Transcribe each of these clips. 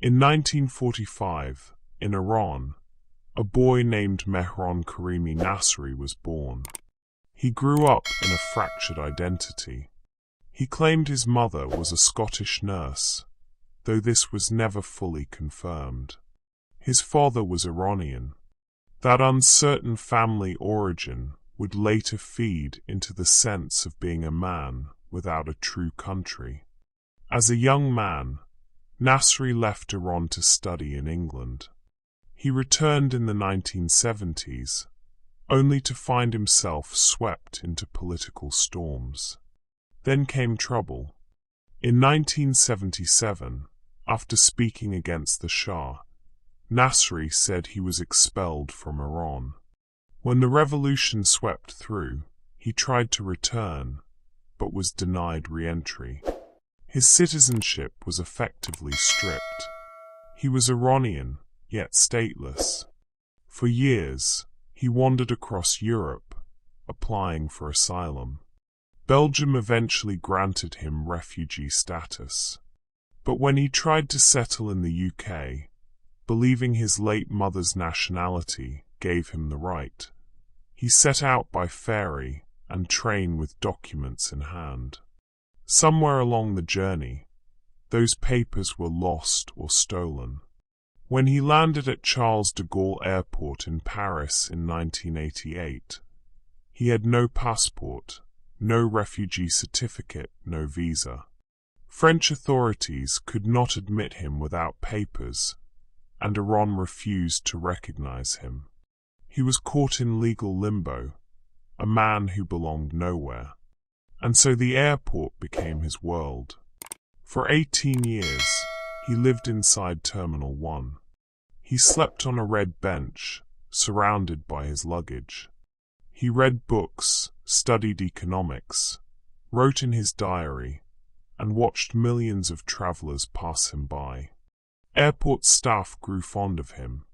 In 1945, in Iran, a boy named Mehran Karimi Nasseri was born. He grew up in a fractured identity. He claimed his mother was a Scottish nurse, though this was never fully confirmed. His father was Iranian. That uncertain family origin would later feed into the sense of being a man without a true country. As a young man, Nasseri left Iran to study in England. He returned in the 1970s, only to find himself swept into political storms. Then came trouble. In 1977, after speaking against the Shah, Nasseri said he was expelled from Iran. When the revolution swept through, he tried to return, but was denied re-entry. His citizenship was effectively stripped. He was Iranian, yet stateless. For years, he wandered across Europe, applying for asylum. Belgium eventually granted him refugee status. But when he tried to settle in the UK, believing his late mother's nationality gave him the right, he set out by ferry and train with documents in hand. Somewhere along the journey, those papers were lost or stolen. When he landed at Charles de Gaulle Airport in Paris in 1988, he had no passport, no refugee certificate, no visa. French authorities could not admit him without papers, and Iran refused to recognize him. He was caught in legal limbo, a man who belonged nowhere. And so the airport became his world. For 18 years, he lived inside Terminal 1. He slept on a red bench, surrounded by his luggage. He read books, studied economics, wrote in his diary, and watched millions of travelers pass him by. Airport staff grew fond of him.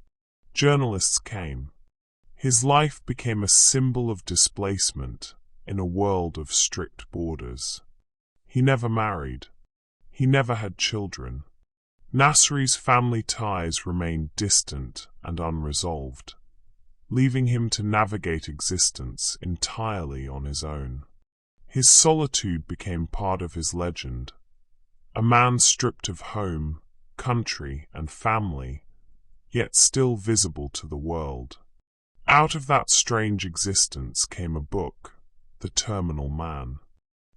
Journalists came. His life became a symbol of displacement in a world of strict borders. He never married. He never had children. Nasseri's family ties remained distant and unresolved, leaving him to navigate existence entirely on his own. His solitude became part of his legend, a man stripped of home, country, and family, yet still visible to the world. Out of that strange existence came a book, The Terminal Man.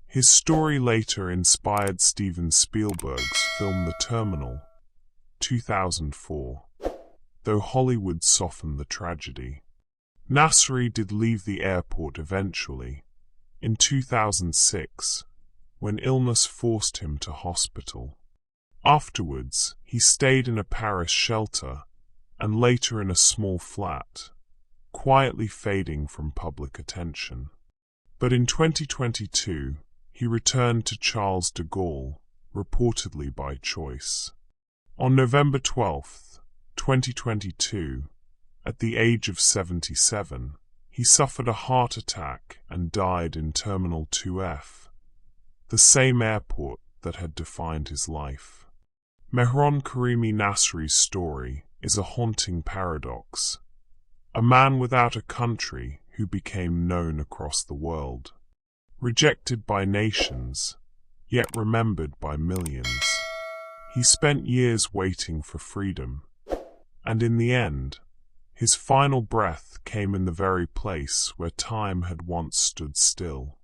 His story later inspired Steven Spielberg's film The Terminal, 2004, though Hollywood softened the tragedy. Nasseri did leave the airport eventually, in 2006, when illness forced him to hospital. Afterwards, he stayed in a Paris shelter and later in a small flat, quietly fading from public attention. But in 2022, he returned to Charles de Gaulle, reportedly by choice. On November 12, 2022, at the age of 77, he suffered a heart attack and died in Terminal 2F, the same airport that had defined his life. Mehran Karimi Nasseri's story is a haunting paradox. A man without a country who became known across the world. Rejected by nations, yet remembered by millions. He spent years waiting for freedom, and in the end, his final breath came in the very place where time had once stood still.